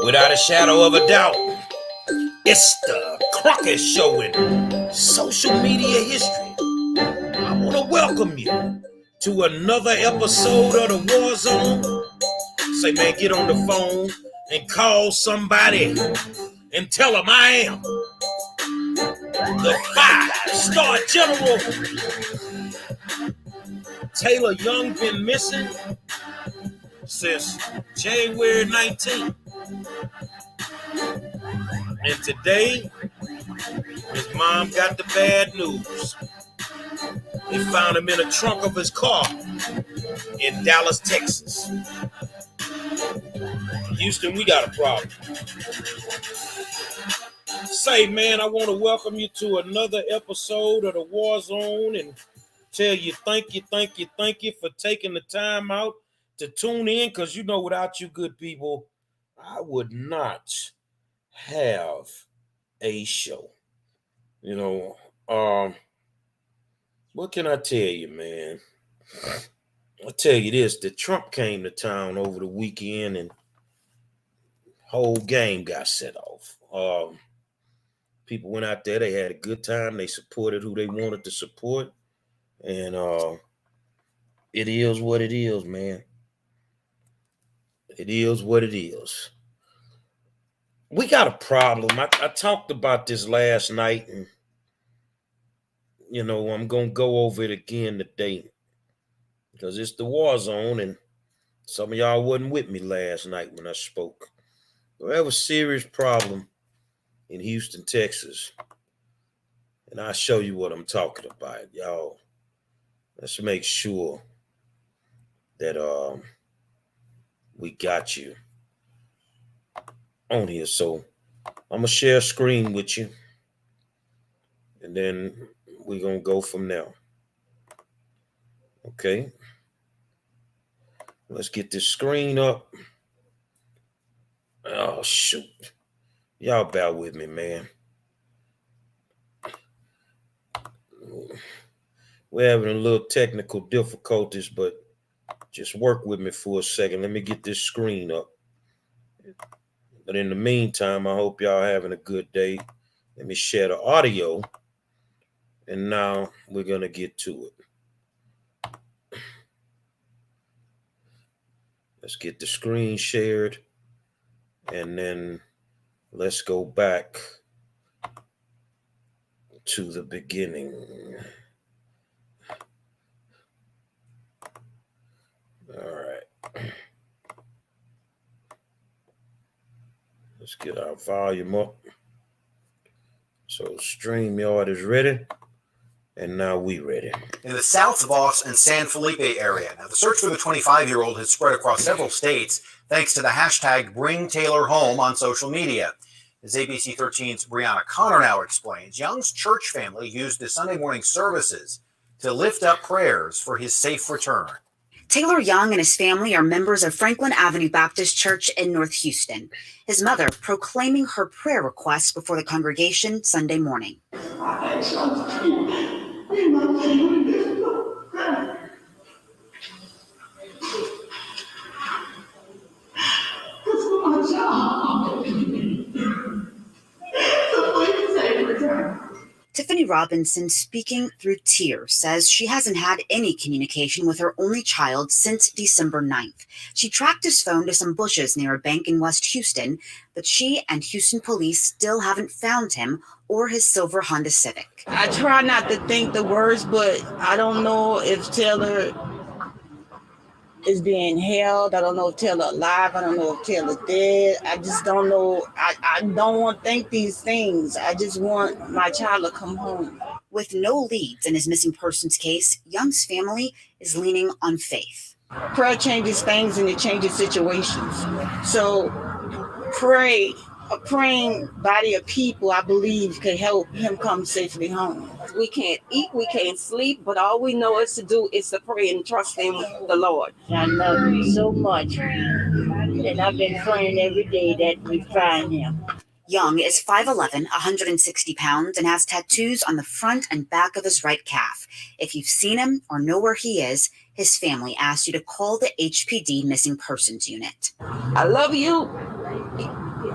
Without a shadow of a doubt, it's the Crockett Show in social media history. I want to welcome you to another episode of the War Zone. Say, man, get on the phone and call somebody and tell them I am the 5-star general. Taylor Young been missing since January 19th. And today, his mom got the bad news. They found him in the trunk of his car in Dallas, Texas. Houston, we got a problem. Say, man, I want to welcome you to another episode of the War Zone and tell you thank you for taking the time out to tune in, because you know without you good people, I would not have a show. What can I tell you, man? I'll tell you this, that Trump came to town over the weekend and whole game got set off. People went out there, they had a good time, they supported who they wanted to support, and it is what it is, man. It is what it is. We got a problem. I talked about this last night, and I'm going to go over it again today because it's the War Zone, and some of y'all wasn't with me last night when I spoke. We have a serious problem in Houston, Texas, and I'll show you what I'm talking about. Y'all, let's make sure that we got you on here. So I'm going to share a screen with you, and then we're going to go from there. Okay. Let's get this screen up. Oh, shoot. Y'all bear with me, man. We're having a little technical difficulties, but just work with me for a second. Let me get this screen up. But in the meantime, I hope y'all having a good day. Let me share the audio. And now we're going to get to it. Let's get the screen shared. And then let's go back to the beginning. All right. Let's get our volume up. So StreamYard is ready. And now we ready. In the South Boss and San Felipe area. Now, the search for the 25-year-old has spread across several states thanks to the hashtag #BringTaylorHome on social media. As ABC 13's Brianna Connor now explains, Young's church family used the Sunday morning services to lift up prayers for his safe return. Taylor Young and his family are members of Franklin Avenue Baptist Church in North Houston. His mother proclaiming her prayer request before the congregation Sunday morning. I trust you. We love you in this prayer. This is my job. So please save return. Tiffany Robinson, speaking through tears, says she hasn't had any communication with her only child since December 9th. She tracked his phone to some bushes near a bank in West Houston, but she and Houston police still haven't found him or his silver Honda Civic. I try not to think the worst, but I don't know if Taylor is being held. I don't know if Taylor alive. I don't know if Taylor dead. I just don't know. I don't want to think these things. I just want my child to come home. With no leads in his missing persons case, Young's family is leaning on faith. Prayer changes things and it changes situations. So a praying body of people, I believe, could help him come safely home. We can't eat, we can't sleep, but all we know is to do is to pray and trust in the Lord. I love him so much, and I've been praying every day that we find him. Young is 5'11", 160 pounds, and has tattoos on the front and back of his right calf. If you've seen him or know where he is, his family asked you to call the HPD Missing Persons Unit. I love you.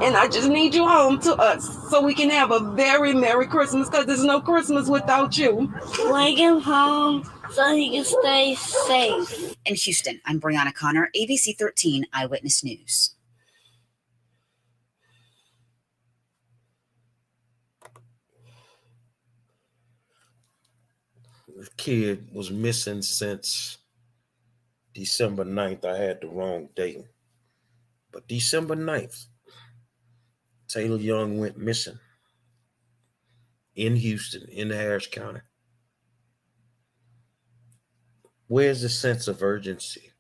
And I just need you home to us so we can have a very Merry Christmas, because there's no Christmas without you. Bring him home so he can stay safe. In Houston, I'm Brianna Connor, ABC 13 Eyewitness News. The kid was missing since December 9th. I had the wrong date. But December 9th, Taylor Young went missing in Houston, in Harris County. Where's the sense of urgency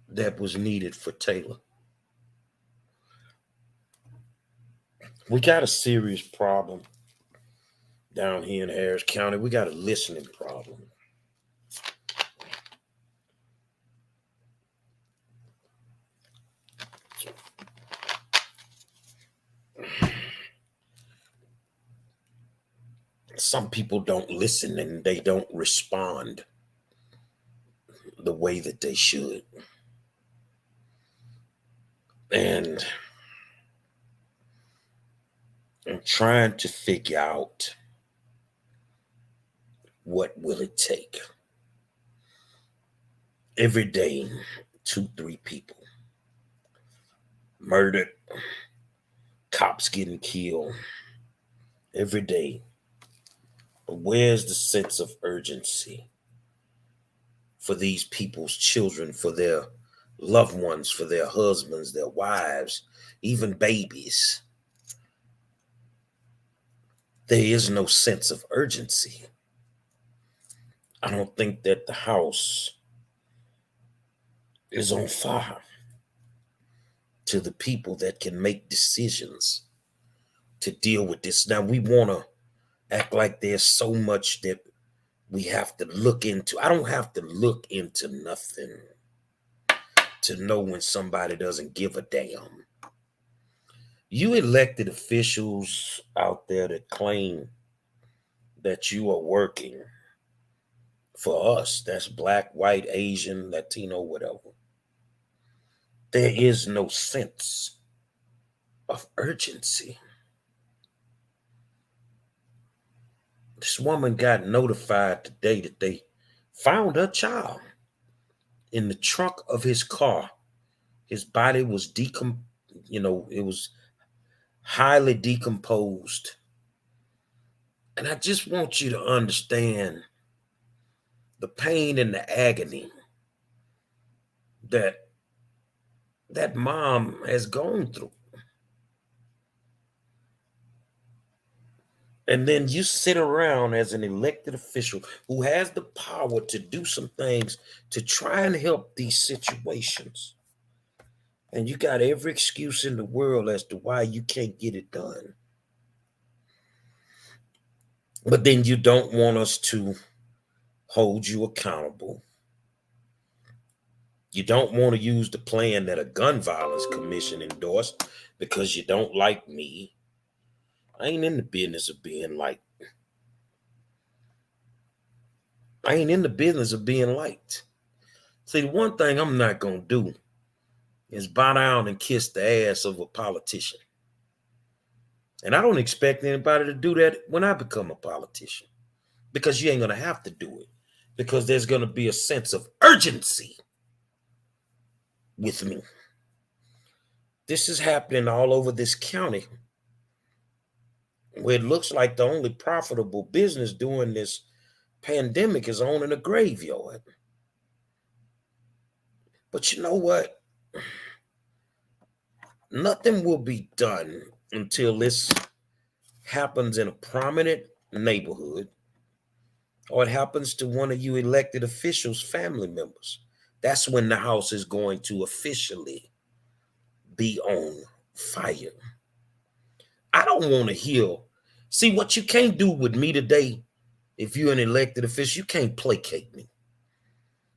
that was needed for Taylor? We got a serious problem down here in Harris County. We got a listening problem. Some people don't listen and they don't respond the way that they should. And I'm trying to figure out, what will it take? Every day, 2-3 people murdered, cops getting killed every day. But where's the sense of urgency for these people's children, for their loved ones, for their husbands, their wives, even babies? There is no sense of urgency. I don't think that the house is on fire to the people that can make decisions to deal with this. Now, we want to act like there's so much that we have to look into. I don't have to look into nothing to know when somebody doesn't give a damn. You elected officials out there that claim that you are working for us, that's black, white, Asian, Latino, whatever. There is no sense of urgency. This woman got notified today that they found her child in the trunk of his car. His body was it was highly decomposed. And I just want you to understand the pain and the agony that that mom has gone through. And then you sit around as an elected official who has the power to do some things to try and help these situations. And you got every excuse in the world as to why you can't get it done. But then you don't want us to hold you accountable. You don't want to use the plan that a gun violence commission endorsed because you don't like me. I ain't in the business of being liked. I ain't in the business of being liked. See, the one thing I'm not going to do is bow down and kiss the ass of a politician. And I don't expect anybody to do that when I become a politician, because you ain't going to have to do it, because there's going to be a sense of urgency with me. This is happening all over this county, where it looks like the only profitable business during this pandemic is owning a graveyard. But you know what? Nothing will be done until this happens in a prominent neighborhood, or it happens to one of you elected officials' family members. That's when the house is going to officially be on fire. I don't want to hear. See, what you can't do with me today, if you're an elected official, you can't placate me.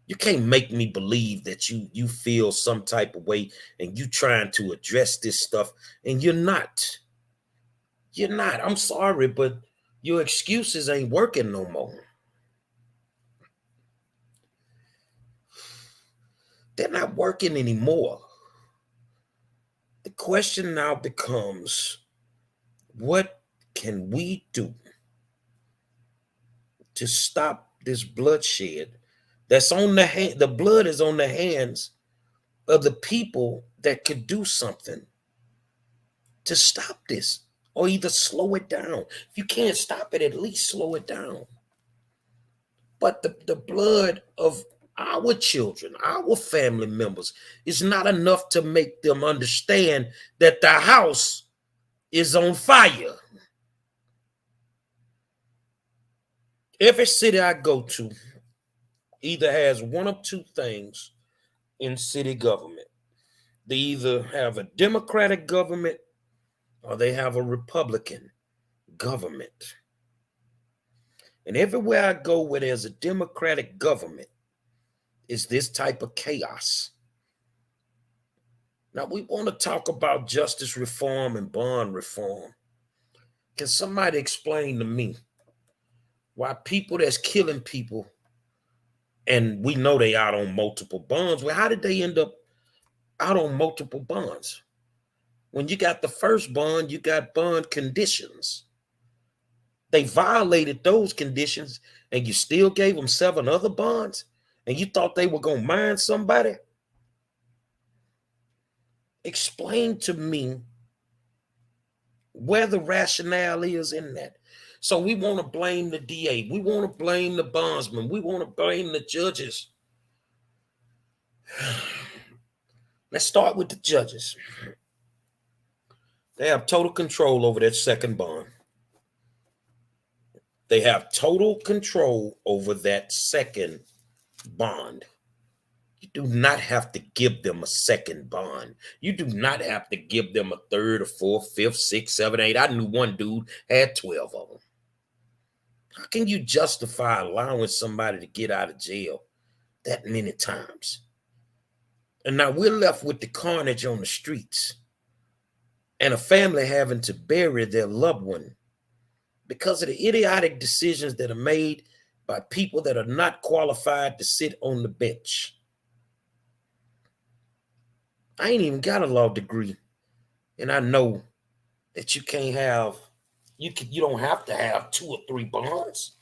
You can't make me believe that you feel some type of way and you trying to address this stuff, and you're not. You're not. I'm sorry, but your excuses ain't working no more. They're not working anymore. The question now becomes, what can we do to stop this bloodshed that's on the hand? The blood is on the hands of the people that could do something to stop this or either slow it down. If you can't stop it, at least slow it down. But the blood of our children, our family members, is not enough to make them understand that the house is on fire. Every city I go to either has one of two things in city government. They either have a Democratic government or they have a Republican government. And everywhere I go where there's a Democratic government is this type of chaos. Now, we want to talk about justice reform and bond reform. Can somebody explain to me why people that's killing people, and we know they out on multiple bonds, well, how did they end up out on multiple bonds? When you got the first bond, you got bond conditions. They violated those conditions, and you still gave them 7 other bonds, and you thought they were going to mind somebody? Explain to me where the rationale is in that. So we want to blame the DA. We want to blame the bondsman. We want to blame the judges. Let's start with the judges. They have total control over that second bond. They have total control over that second bond. You do not have to give them a second bond. You do not have to give them a third or fourth, fifth, sixth, seven, eight. I knew one dude had 12 of them. How can you justify allowing somebody to get out of jail that many times? And now we're left with the carnage on the streets and a family having to bury their loved one because of the idiotic decisions that are made by people that are not qualified to sit on the bench. I ain't even got a law degree, and I know that you can't have, you don't have to have 2 or 3 bonds.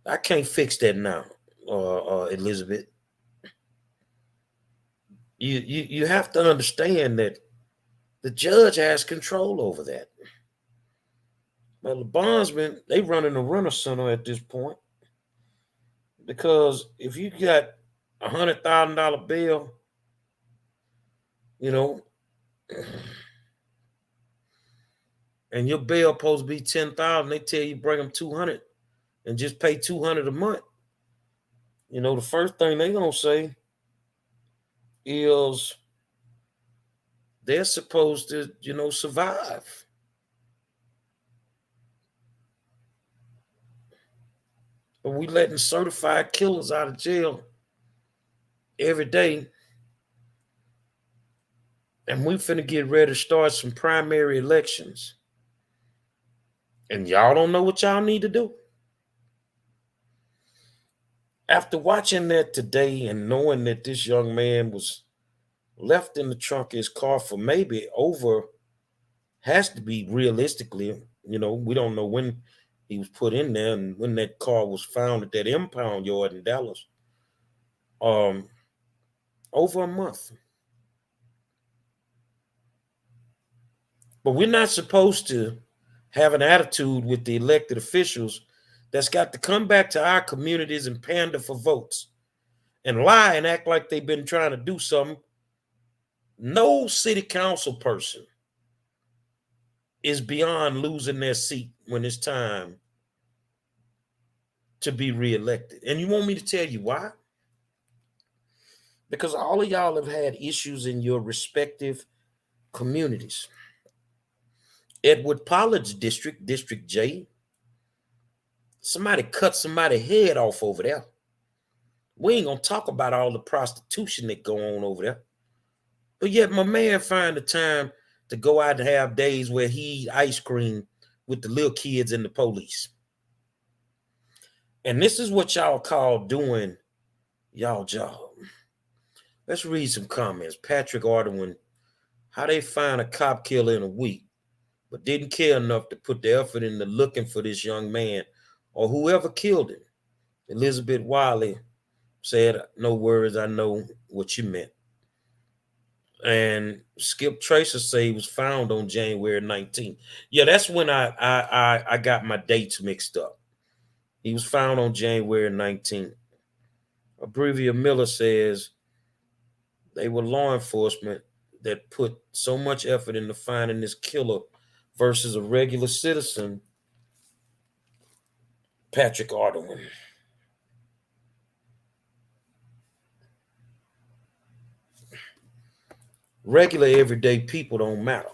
I can't fix that now, Elizabeth. You have to understand that the judge has control over that. Well, the bondsmen, they running the runner center at this point, because if you got $100,000 bail, and your bail supposed to be $10,000, they tell you bring them 200 and just pay 200 a month. The first thing they gonna say is they're supposed to, survive. But we letting certified killers out of jail every day. And we finna get ready to start some primary elections. And y'all don't know what y'all need to do. After watching that today and knowing that this young man was left in the trunk of his car for maybe has to be realistically, we don't know when he was put in there and when that car was found at that impound yard in Dallas. Over a month. But we're not supposed to have an attitude with the elected officials that's got to come back to our communities and pander for votes and lie and act like they've been trying to do something. No city council person is beyond losing their seat when it's time to be reelected. And you want me to tell you why? Because all of y'all have had issues in your respective communities. Edward Pollard's district, District J, somebody cut somebody's head off over there. We ain't gonna talk about all the prostitution that go on over there. But yet my man find the time to go out and have days where he eat ice cream with the little kids and the police. And this is what y'all call doing y'all job. Let's read some comments. Patrick Arderwin, how they find a cop killer in a week, but didn't care enough to put the effort into looking for this young man or whoever killed him. Elizabeth Wiley said, no worries, I know what you meant. And Skip Tracer say he was found on January 19th. Yeah, that's when I got my dates mixed up. He was found on January 19th. Abrevia Miller says they were law enforcement that put so much effort into finding this killer versus a regular citizen, Patrick Arderwin. Regular everyday people don't matter.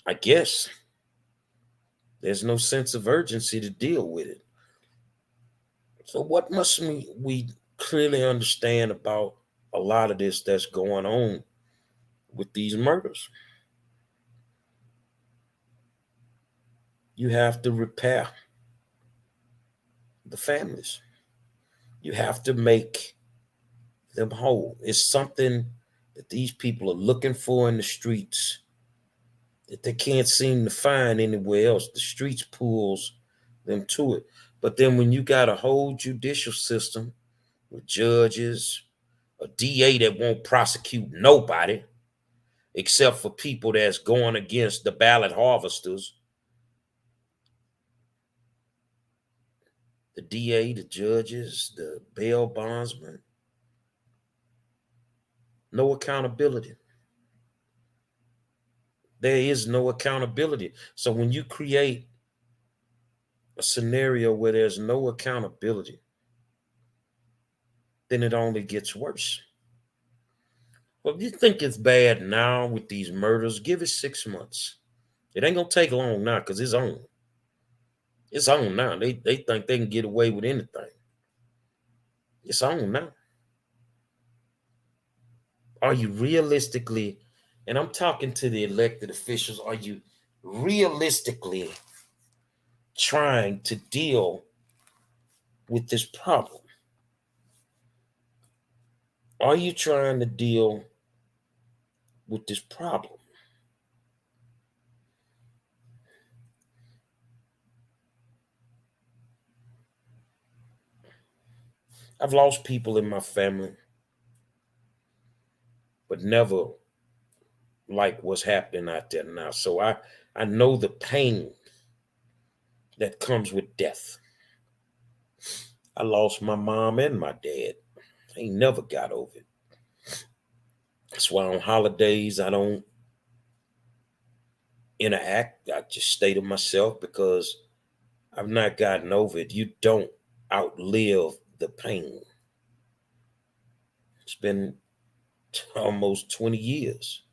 I guess there's no sense of urgency to deal with it. So what must we clearly understand about a lot of this that's going on with these murders? You have to repair the families. You have to make them whole. It's something that these people are looking for in the streets that they can't seem to find anywhere else. The streets pulls them to it. But then when you got a whole judicial system with judges, a DA that won't prosecute nobody except for people that's going against the ballot harvesters, the DA, the judges, the bail bondsmen, no accountability. There is no accountability. So when you create a scenario where there's no accountability, then it only gets worse. Well, if you think it's bad now with these murders, give it 6 months. It ain't gonna take long now because it's on. It's on now. They think they can get away with anything. It's on now. Are you realistically, and I'm talking to the elected officials, are you realistically trying to deal with this problem? Are you trying to deal with this problem? I've lost people in my family, but never like what's happening out there now. So I know the pain that comes with death. I lost my mom and my dad. I ain't never got over it. That's why on holidays I don't interact. I just stay to myself because I've not gotten over it. You don't outlive the pain. It's been almost 20 years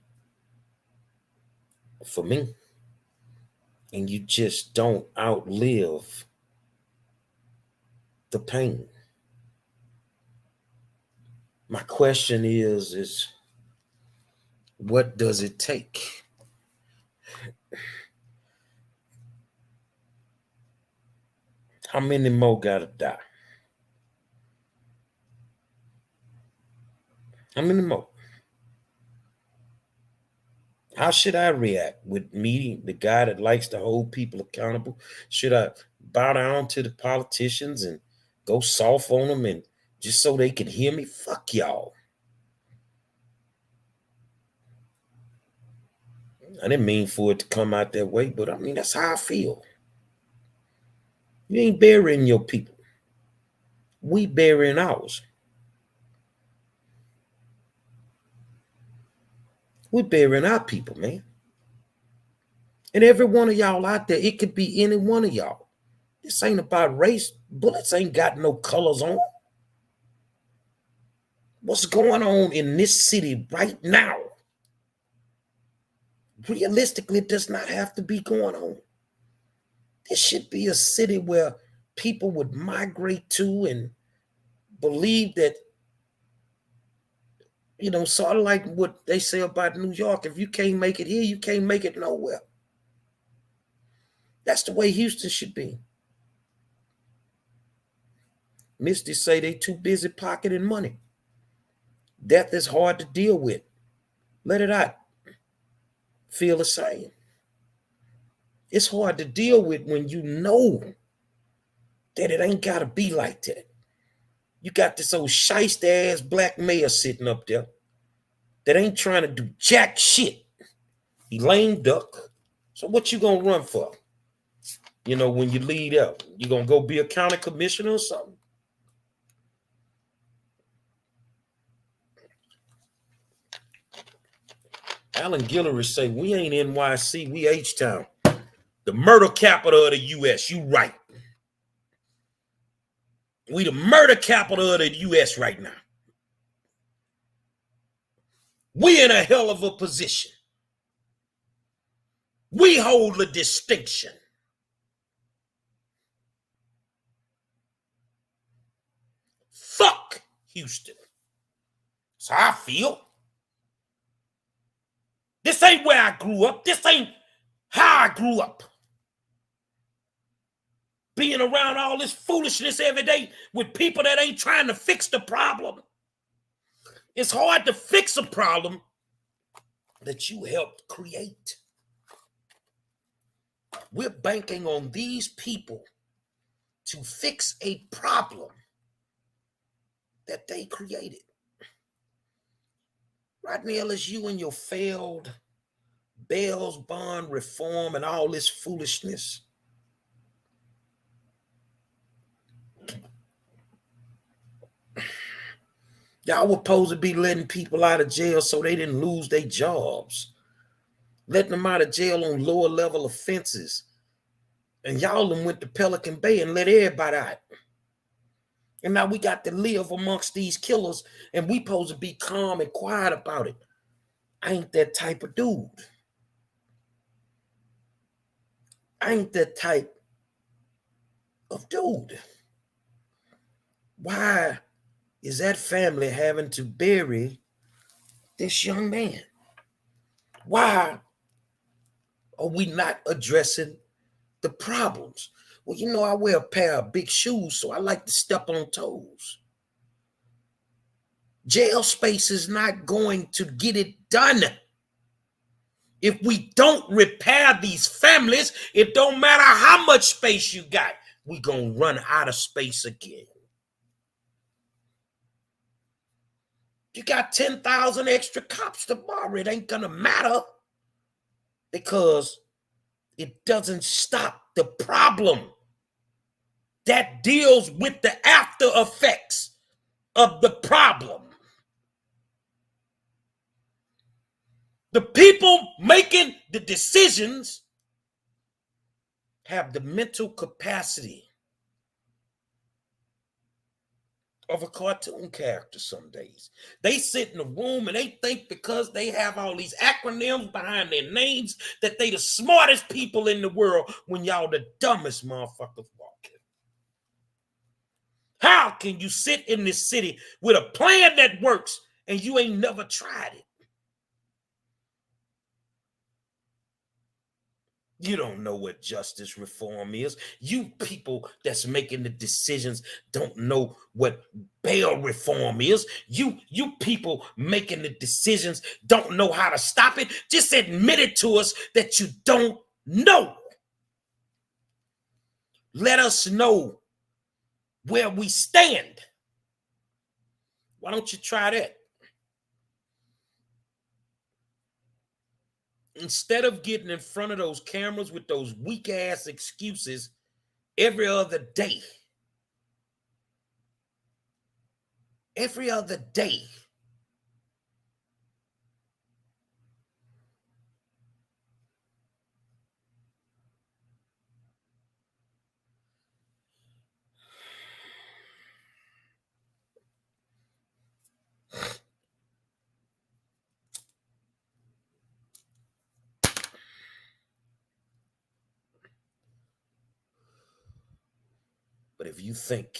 for me. And you just don't outlive the pain. My question is what does it take? How many more gotta die? How many more? How should I react with me, the guy that likes to hold people accountable? Should I bow down to the politicians and go soft on them and just so they can hear me? Fuck y'all. I didn't mean for it to come out that way, but I mean, that's how I feel. You ain't burying your people. We burying ours. We're burying our people, man. And every one of y'all out there, it could be any one of y'all. This ain't about race. Bullets ain't got no colors on. What's going on in this city right now, realistically, it does not have to be going on. This should be a city where people would migrate to and believe that, sort of like what they say about New York. If you can't make it here, you can't make it nowhere. That's the way Houston should be. Misty say they too busy pocketing money. Death is hard to deal with. Let it out. Feel the same. It's hard to deal with when you know that it ain't got to be like that. You got this old shiesty ass black mayor sitting up there that ain't trying to do jack shit. He lame duck. So what you gonna run for? You know, when you lead up, you gonna go be a county commissioner or something? Alan Guillory say, we ain't NYC, we H-Town. The murder capital of the U.S. You right. We the murder capital of the U.S. right now. We in a hell of a position. We hold a distinction. Fuck Houston. That's how I feel. This ain't where I grew up. This ain't how I grew up. Being around all this foolishness every day with people that ain't trying to fix the problem. It's hard to fix a problem that you helped create. We're banking on these people to fix a problem that they created. Right now, it's you and your failed bail bond reform and all this foolishness. Y'all were supposed to be letting people out of jail so they didn't lose their jobs. Letting them out of jail on lower level offenses. And y'all done went to Pelican Bay and let everybody out. And now we got to live amongst these killers and we supposed to be calm and quiet about it. I ain't that type of dude. I ain't that type of dude. Why is that family having to bury this young man? Why are we not addressing the problems? Well, you know, I wear a pair of big shoes, so I like to step on toes. Jail space is not going to get it done. If we don't repair these families, it don't matter how much space you got. We're going to run out of space again. You got 10,000 extra cops tomorrow. It ain't going to matter because it doesn't stop the problem. That deals with the after effects of the problem. The people making the decisions have the mental capacity of a cartoon character some days. They sit in a room and they think because they have all these acronyms behind their names that they the smartest people in the world when y'all the dumbest motherfuckers walking. How can you sit in this city with a plan that works and you ain't never tried it? You don't know what justice reform is. You people that's making the decisions don't know what bail reform is. You people making the decisions don't know how to stop it. Just admit it to us that you don't know. Let us know where we stand. Why don't you try that? Instead of getting in front of those cameras with those weak ass excuses every other day. But if you think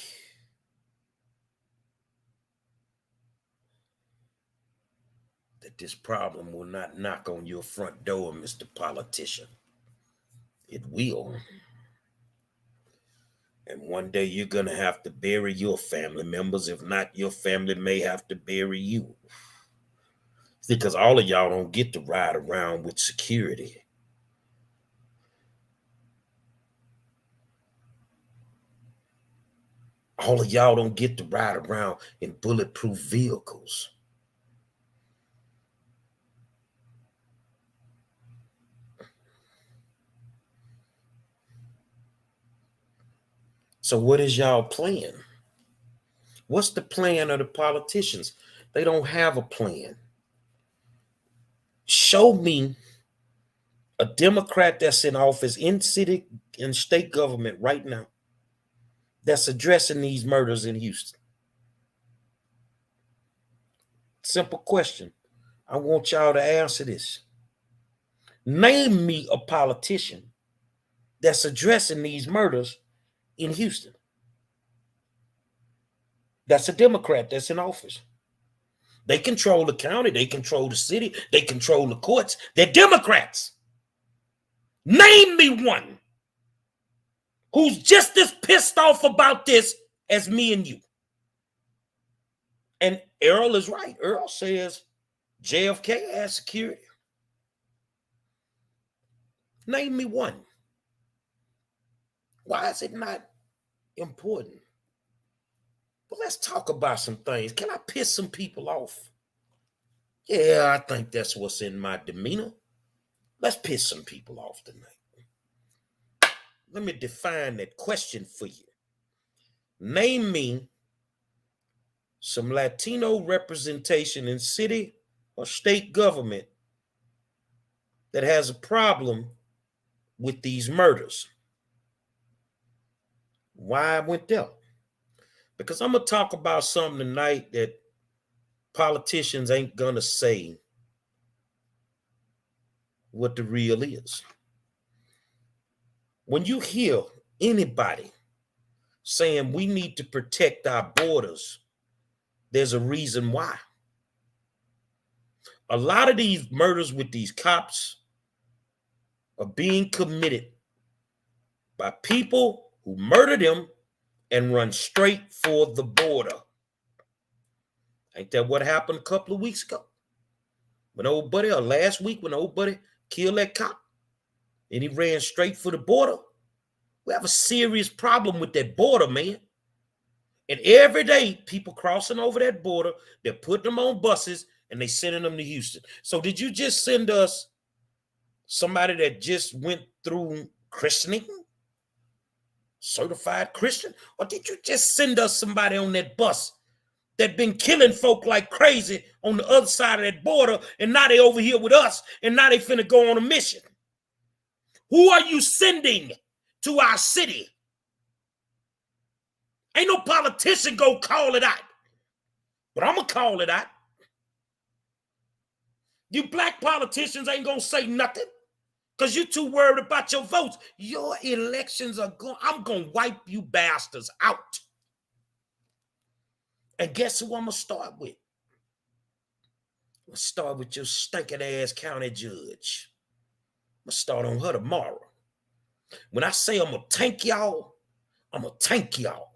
that this problem will not knock on your front door, Mr. Politician, it will. And one day you're going to have to bury your family members. If not, your family may have to bury you. Because all of y'all don't get to ride around with security. All of y'all don't get to ride around in bulletproof vehicles. So what is y'all plan? What's the plan of the politicians? They don't have a plan. Show me a Democrat that's in office in city and state government right now that's addressing these murders in Houston. Simple question. I want y'all to answer this. Name me a politician that's addressing these murders in Houston. That's a Democrat that's in office. They control the county, they control the city, they control the courts. They're Democrats. Name me one who's just as pissed off about this as me and you. And Earl is right. Earl says JFK has security. Name me one. Why is it not important? But let's talk about some things. Can I piss some people off? Yeah, I think that's what's in my demeanor. Let's piss some people off tonight. Let me define that question for you. Name me some Latino representation in city or state government that has a problem with these murders. Why I went there? Because I'm going to talk about something tonight that politicians ain't going to say what the real is. When you hear anybody saying we need to protect our borders, there's a reason why. A lot of these murders with these cops are being committed by people who murder them and run straight for the border. Ain't that what happened a couple of weeks ago? When old buddy, or last week when old buddy killed that cop and he ran straight for the border? We have a serious problem with that border, man. And every day, people crossing over that border, they're putting them on buses and they sending them to Houston. So did you just send us somebody that just went through christening? Certified Christian? Or did you just send us somebody on that bus that been killing folk like crazy on the other side of that border, and now they over here with us, and now they finna go on a mission? Who are you sending to our city? Ain't no politician go call it out, but I'm gonna call it out. You black politicians ain't gonna say nothing because you too worried about your votes. Your elections are going. I'm gonna wipe you bastards out. And guess who I'm gonna start with? I'm gonna start with your stinking ass county judge. I'm gonna start on her tomorrow. When I say I'm gonna tank y'all, I'm gonna tank y'all.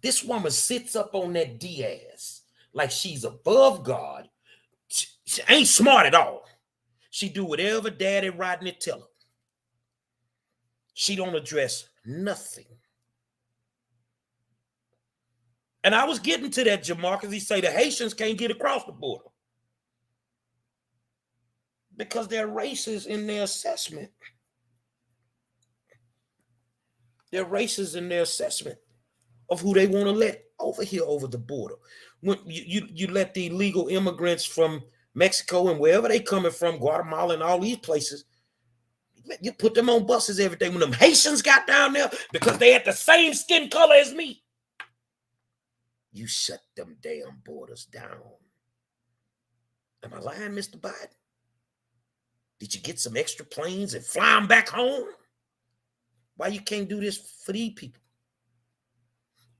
This woman sits up on that Diaz like she's above God. She ain't smart at all. She do whatever Daddy Rodney tell her. She don't address nothing. And I was getting to that, Jamarcus. He say the Haitians can't get across the border because they're racist in their assessment. They're racist in their assessment of who they want to let over here over the border. When you let the illegal immigrants from Mexico and wherever they coming from, Guatemala and all these places, you put them on buses every day. When them Haitians got down there because they had the same skin color as me, you shut them damn borders down. Am I lying, Mr. Biden? Did you get some extra planes and fly them back home? Why you can't do this for these people?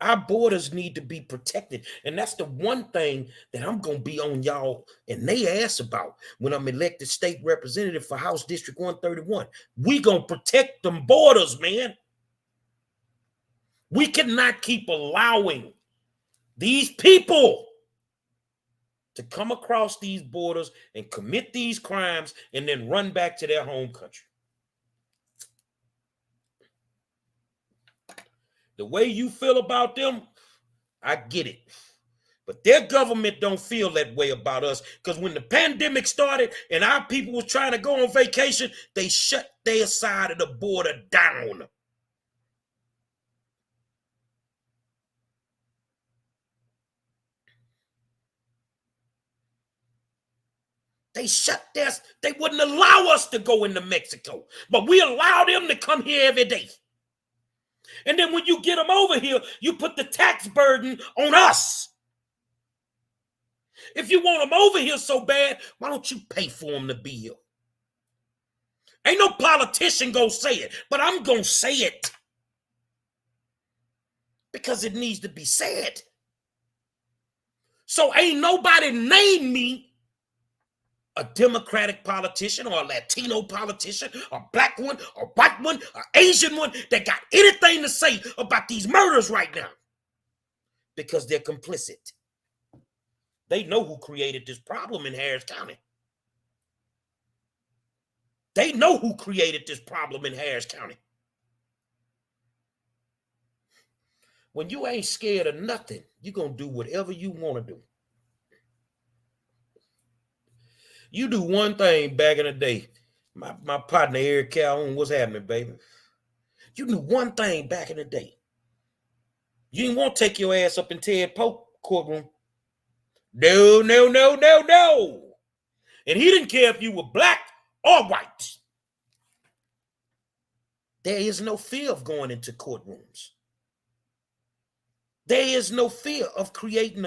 Our borders need to be protected. And that's the one thing that I'm going to be on y'all and they ass about when I'm elected state representative for House District 131. We going to protect them borders, man. We cannot keep allowing these people to come across these borders and commit these crimes and then run back to their home country. The way you feel about them, I get it. But their government don't feel that way about us, because when the pandemic started and our people was trying to go on vacation, they shut their side of the border down. They wouldn't allow us to go into Mexico, but we allow them to come here every day. And then when you get them over here, you put the tax burden on us. If you want them over here so bad, why don't you pay for them to be here? Ain't no politician gonna say it, but I'm gonna say it. Because it needs to be said. So ain't nobody named me a Democratic politician or a Latino politician, a black one, a white one, an Asian one that got anything to say about these murders right now. Because they're complicit. They know who created this problem in Harris County. They know who created this problem in Harris County. When you ain't scared of nothing, you're going to do whatever you want to do. You do one thing back in the day. My partner, Eric Calhoun, what's happening, baby? You knew one thing back in the day. You didn't want to take your ass up in Ted Pope courtroom. No, no, no, no, no. And he didn't care if you were black or white. There is no fear of going into courtrooms. There is no fear of creating,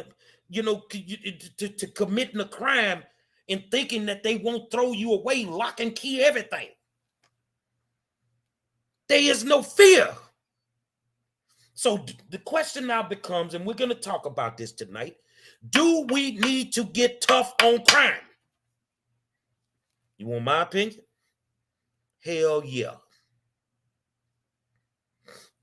to committing a crime and thinking that they won't throw you away, lock and key everything. There is no fear. So the question now becomes, and we're going to talk about this tonight, do we need to get tough on crime? You want my opinion? Hell yeah.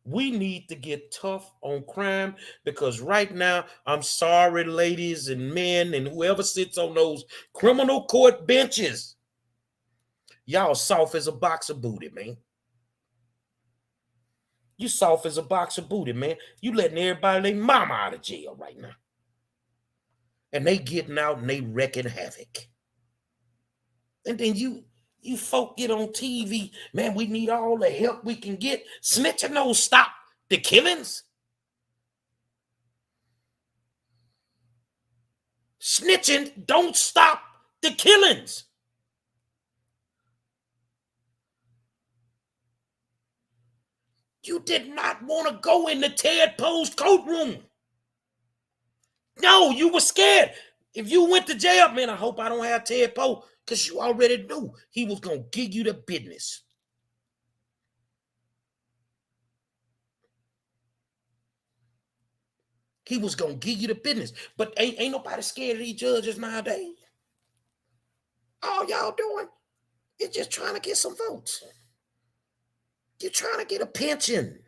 We need to get tough on crime, because right now, I'm sorry, ladies and men and whoever sits on those criminal court benches, y'all soft as a box of booty, man. You soft as a box of booty, man. You letting everybody, their mama out of jail right now. And they getting out and they wrecking havoc. And then you folk get on TV, man, we need all the help we can get. Snitching don't stop the killings. Snitching don't stop the killings. You did not want to go in the Ted Poe's courtroom. No, you were scared. If you went to jail, man, I hope I don't have Ted Poe, because you already knew he was going to give you the business. He was going to give you the business. But ain't nobody scared of these judges nowadays. All y'all doing is just trying to get some votes. You're trying to get a pension.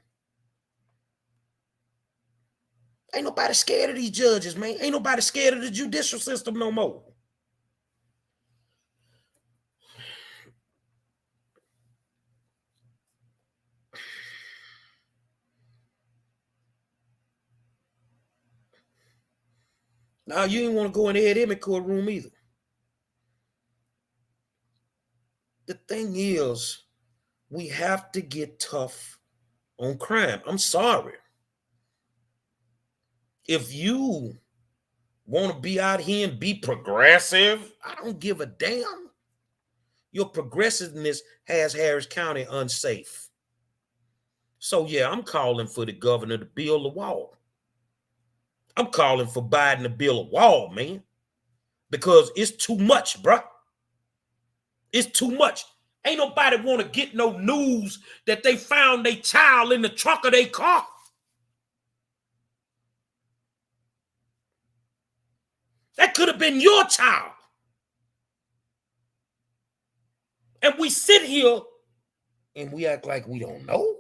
Ain't nobody scared of these judges, man. Ain't nobody scared of the judicial system no more. Now, you didn't want to go in the academic courtroom either. The thing is, we have to get tough on crime. I'm sorry. If you want to be out here and be progressive, I don't give a damn. Your progressiveness has Harris County unsafe. So, yeah, I'm calling for the governor to build a wall. I'm calling for Biden to build a wall, man, because it's too much, bro. It's too much. Ain't nobody want to get no news that they found their child in the trunk of their car. That could have been your child. And we sit here and we act like we don't know.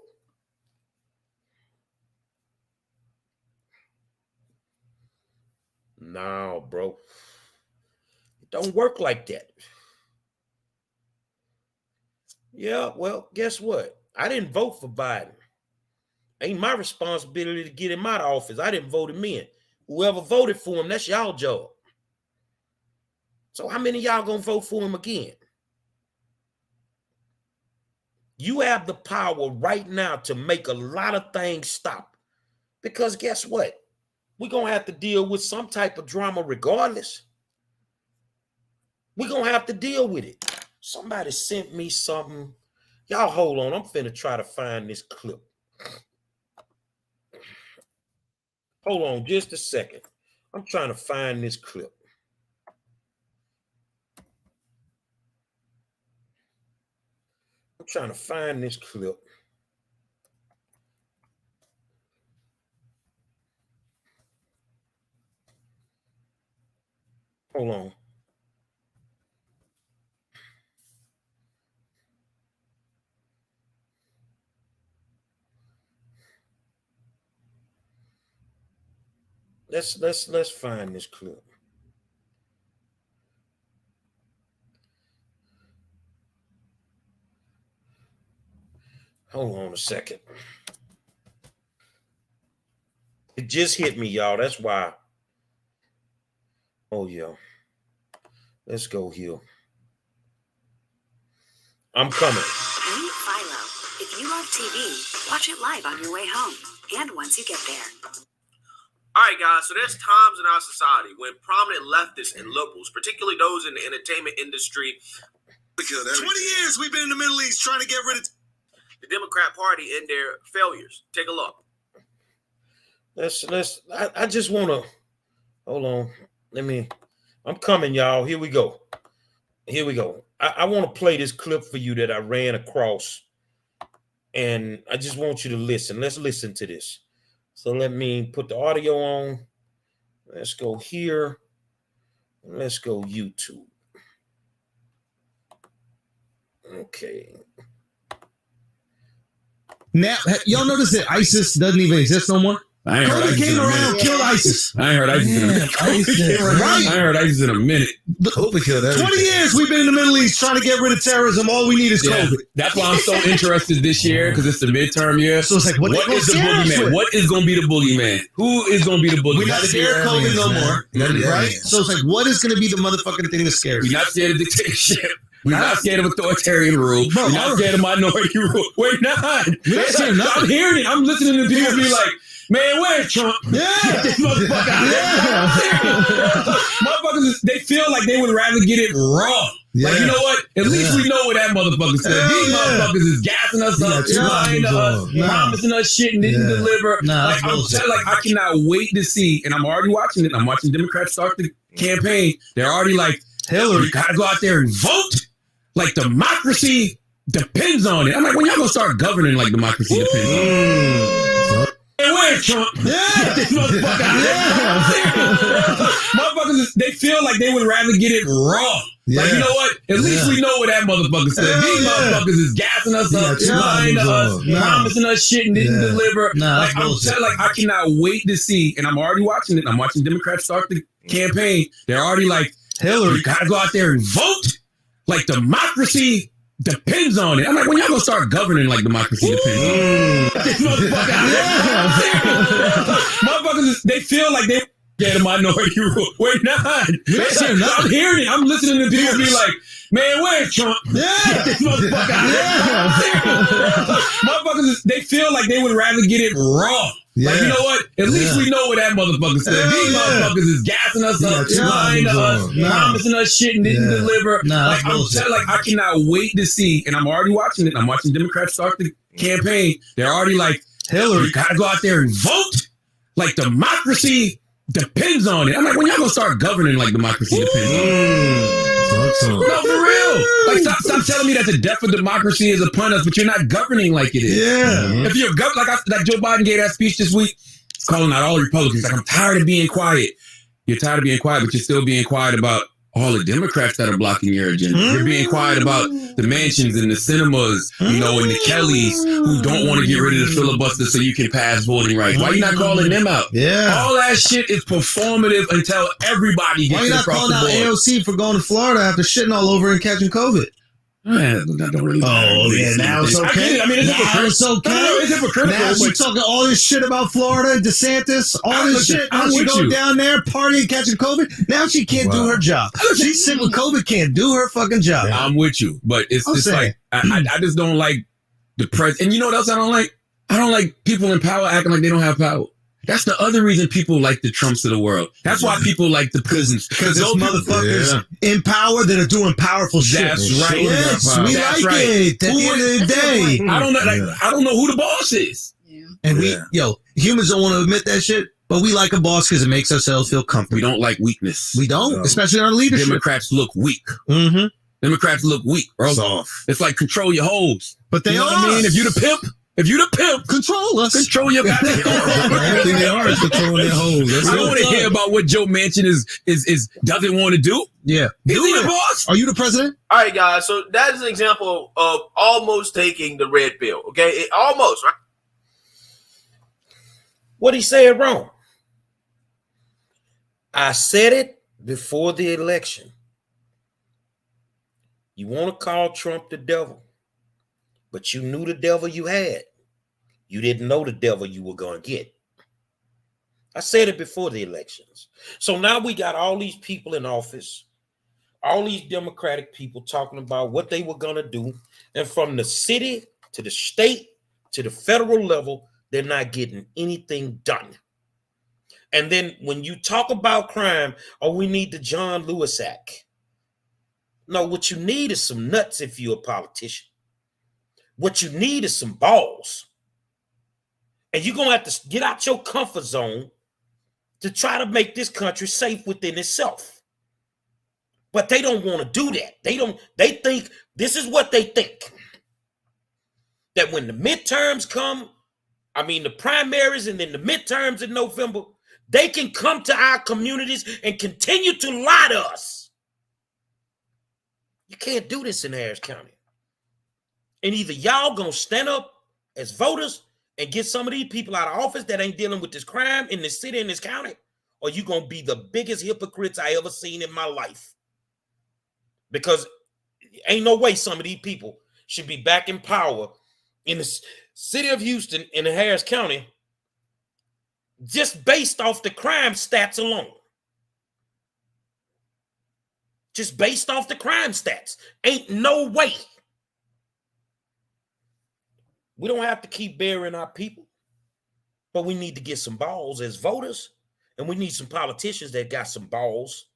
No, bro. It don't work like that. Yeah, well, guess what? I didn't vote for Biden. Ain't my responsibility to get him out of office. I didn't vote him in. Whoever voted for him, that's y'all job. So how many of y'all gonna vote for him again? You have the power right now to make a lot of things stop. Because guess what? We're gonna have to deal with some type of drama regardless. We're gonna have to deal with it. Somebody sent me something. Y'all hold on. I'm finna try to find this clip. Hold on just a second. I'm trying to find this clip. I'm trying to find this clip. Hold on. Let's find this clip. Hold on a second. It just hit me, y'all. That's why. Oh, yeah. Let's go here. I'm coming. Meet Philo. If you love TV, watch it live on your way home and once you get there. All right, guys, so there's times in our society when prominent leftists and liberals, particularly those in the entertainment industry, 20 years we've been in the Middle East trying to get rid of the Democrat Party and their failures. Take a look. I just want to, hold on. I'm coming, y'all. Here we go. I want to play this clip for you that I ran across, and I just want you to listen. Let's listen to this. So let me put the audio on. Let's go here. Let's go YouTube. Okay. Now, y'all notice that ISIS doesn't even exist no more? I ain't heard COVID ISIS came in a around, minute. killed ISIS. I ain't heard ISIS in a minute. Right? I ain't heard ISIS in a minute. COVID killed 20 years we've been in the Middle East trying to get rid of terrorism. All we need is COVID. That's why I'm so interested this year, because it's the midterm year. So it's like, what is the boogeyman? What is going to be the boogeyman? Who is going to be the boogeyman? We're not scared of COVID no more. Right? So it's like, what is going to be the motherfucking thing that scares We're you? not scared of dictatorship. We're not scared of authoritarian rule. We're not scared of minority rule. We're not. I'm hearing it. I'm listening to people be like, man, where's Trump? Yeah. Get this motherfucker out of here. Motherfuckers, they feel like they would rather get it wrong. Yeah. Like, you know what? At least we know what that motherfucker said. These motherfuckers is gassing us up, lying to us, promising us shit and didn't deliver. Like, I'm telling, like, I cannot wait to see, and I'm already watching it. I'm watching Democrats start the campaign. They're already like, Hillary, you gotta go out there and vote. Like, democracy depends on it. I'm like, when y'all gonna start governing like democracy depends on it? And where's Trump? Get this motherfucker out of here. Motherfuckers, they feel like they would rather get it wrong. Like, you know what? At least we know what that motherfucker said. These motherfuckers is gassing us up, lying to us, promising us shit and didn't deliver. Like, I'm telling, like, I cannot wait to see, and I'm already watching it. I'm watching Democrats start the campaign. They're already like, Hillary, you gotta go out there and vote. Like, democracy depends on it. I'm like, when y'all gonna start governing like democracy depends on it? Get this motherfucker out of here. Motherfuckers, they feel like they get a minority rule. We're not. I'm hearing it. I'm listening to people be like, man, where's Trump? Get this motherfucker out of here. Motherfuckers, they feel like they would rather get it wrong. Like, you know what? At least we know what that motherfucker said. These motherfuckers is gassing us up, lying to us, promising us shit and didn't deliver. Like, I'm telling, like, I cannot wait to see, and I'm already watching it. I'm watching Democrats start the campaign. They're already like, Hillary, you gotta go out there and vote. Like, democracy depends on it. I'm like, when y'all gonna start governing like democracy depends on it? No, for real. Like, stop telling me that the death of democracy is upon us, but you're not governing like it is. Yeah. If you're like Joe Biden gave that speech this week, calling out all the Republicans. Like, I'm tired of being quiet. You're tired of being quiet, but you're still being quiet about all the Democrats that are blocking your agenda. You're being quiet about the mansions and the cinemas, you know, and the Kellys who don't want to get rid of the filibuster so you can pass voting rights. Why you not calling them out? Yeah. All that shit is performative until everybody gets Why you not across calling out the board. AOC for going to Florida after shitting all over and catching COVID? That don't really matter. Oh, yeah, now it's okay. I mean, it's now it's okay. No, it's hypocritical. Now she's talking all this shit about Florida, DeSantis, all this shit. Now she going down there, partying, catching COVID. Now she can't do her job. She's sick with COVID, can't do her fucking job. I'm with you, but it's like, I just don't like the press. And you know what else I don't like? I don't like people in power acting like they don't have power. That's the other reason people like the Trumps of the world. That's why people like the prisons. Because those motherfuckers in power that are doing powerful shit. That's right. Yes, we like it. At the end of the day. I don't know. I don't know who the boss is. And humans don't want to admit that shit, but we like a boss because it makes ourselves feel comfortable. We don't like weakness. We don't, especially in our leadership. Democrats look weak. Mm-hmm. Democrats look weak, bro. Soft. It's like control your hoes. But they you know are. what I mean? If you the pimp, control us. Control your goddamn The only thing they are is controlling their hoes. I don't want to hear about what Joe Manchin is doesn't want to do. Yeah. Is he the boss? Are you the president? All right, guys. So that is an example of almost taking the red pill. Okay, almost, right? What he said wrong. I said it before the election. You want to call Trump the devil, but you knew the devil you had. You didn't know the devil you were going to get. I said it before the elections. So now we got all these people in office, all these Democratic people talking about what they were going to do. And from the city to the state to the federal level, they're not getting anything done. And then when you talk about crime, we need the John Lewis Act. No, what you need is some nuts if you're a politician. What you need is some balls. And you're going to have to get out your comfort zone to try to make this country safe within itself. But they don't want to do that. They think, this is what they think. That when the midterms come, the primaries and then the midterms in November, they can come to our communities and continue to lie to us. You can't do this in Harris County. And either y'all gonna stand up as voters and get some of these people out of office that ain't dealing with this crime in this city, in this county, or you gonna be the biggest hypocrites I ever seen in my life. Because ain't no way some of these people should be back in power in the city of Houston in the Harris County just based off the crime stats alone. Just based off the crime stats. Ain't no way. We don't have to keep burying our people, but we need to get some balls as voters, and we need some politicians that got some balls.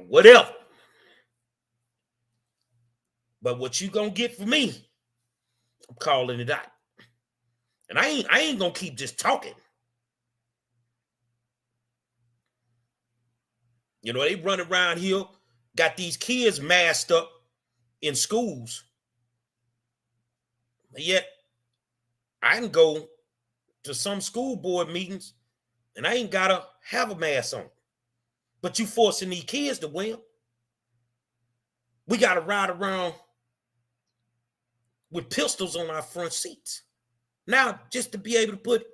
Whatever. But what you gonna get from me, I'm calling it out. And I ain't gonna keep just talking. They run around here, got these kids masked up in schools. Yet, I can go to some school board meetings and I ain't gotta have a mask on. But you forcing these kids to wear them. We gotta ride around with pistols on our front seats. Now, just to be able to put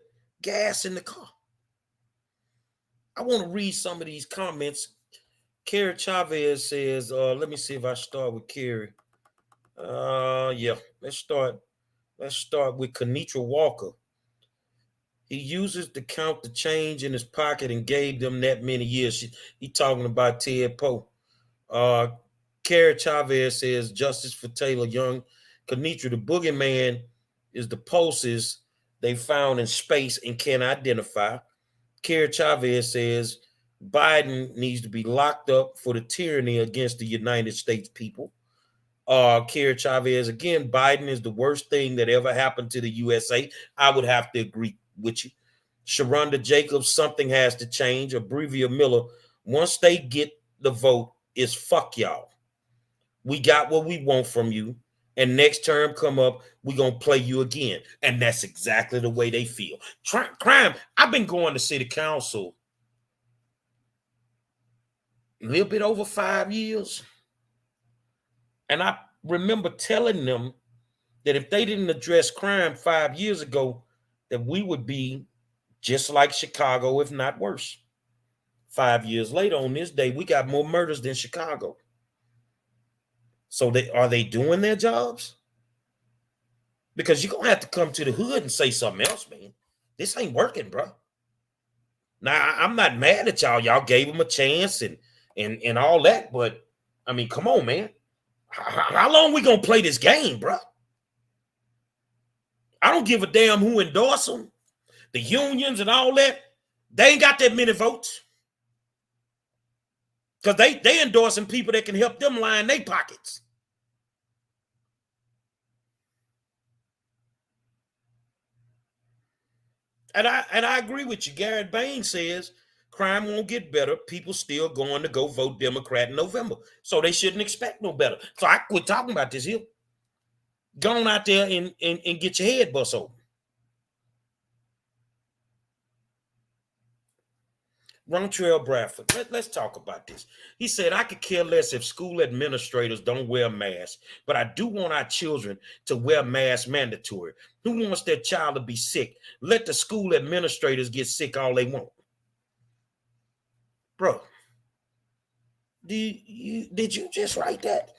gas in the car. I want to read some of these comments. Kerry Chavez says, let me see if I start with Kerry. Let's start with Kenitra Walker. He uses to count the change in his pocket and gave them that many years. He talking about Ted Poe. Kerry Chavez says, justice for Taylor Young. Kenitra, the boogeyman is the pulses they found in space and can't identify. Kerry Chavez says, Biden needs to be locked up for the tyranny against the United States people. Kerry Chavez, again, Biden is the worst thing that ever happened to the USA. I would have to agree with you. Sharonda Jacobs, something has to change. Abrevia Miller, once they get the vote, it's fuck y'all. We got what we want from you. And next term come up, we're going to play you again. And that's exactly the way they feel. Crime, I've been going to city council a little bit over 5 years. And I remember telling them that if they didn't address crime 5 years ago, that we would be just like Chicago, if not worse. 5 years later, on this day, we got more murders than Chicago. So are they doing their jobs? Because you're going to have to come to the hood and say something else, man. This ain't working, bro. Now, I'm not mad at y'all. Y'all gave them a chance and all that. But, I mean, come on, man. How long we going to play this game, bro? I don't give a damn who endorse them. The unions and all that. They ain't got that many votes. Because they endorsing people that can help them line their pockets. And I agree with you. Garrett Bain says crime won't get better. People still going to go vote Democrat in November. So they shouldn't expect no better. So I quit talking about this here. Go on out there and get your head bust open. Rontrell Bradford, let's talk about this. He said, I could care less if school administrators don't wear masks, but I do want our children to wear masks mandatory. Who wants their child to be sick? Let the school administrators get sick all they want. Bro, did you just write that?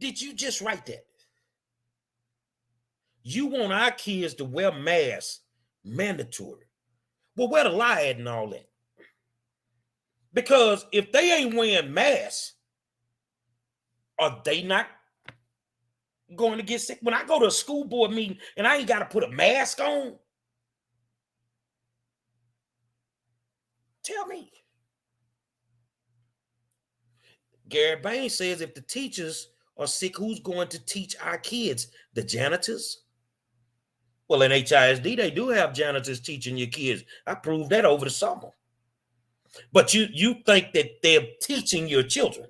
Did you just write that? You want our kids to wear masks mandatory. Well, where the lie at and all that? Because if they ain't wearing masks, are they not going to get sick? When I go to a school board meeting and I ain't got to put a mask on, tell me. Gary Bain says if the teachers are sick, who's going to teach our kids? The janitors? Well, in HISD, they do have janitors teaching your kids. I proved that over the summer. But you think that they're teaching your children.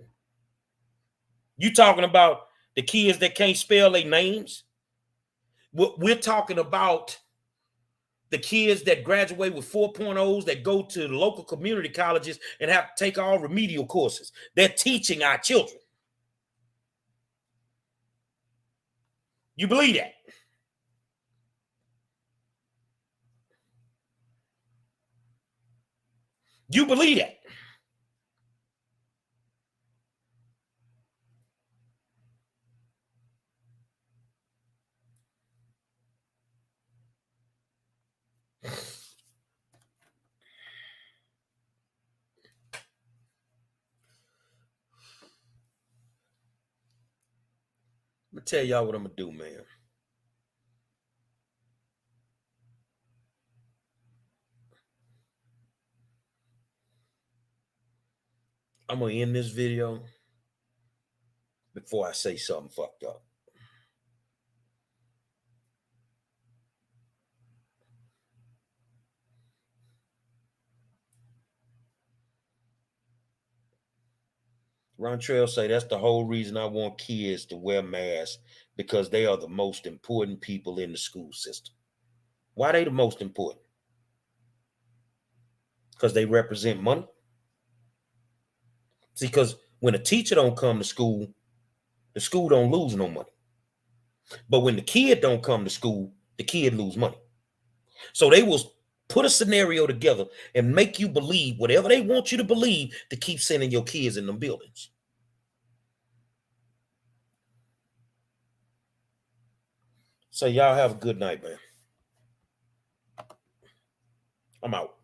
You talking about the kids that can't spell their names? We're talking about the kids that graduate with 4.0s that go to the local community colleges and have to take all remedial courses. They're teaching our children. You believe that? You believe that? I'm going to tell y'all what I'm going to do, man. I'm going to end this video before I say something fucked up. Rontrell say that's the whole reason I want kids to wear masks, because they are the most important people in the school system. Why are they the most important? Because they represent money. See, because when a teacher don't come to school, the school don't lose no money. But when the kid don't come to school, the kid lose money. So they will put a scenario together and make you believe whatever they want you to believe to keep sending your kids in them buildings. So y'all have a good night, man. I'm out.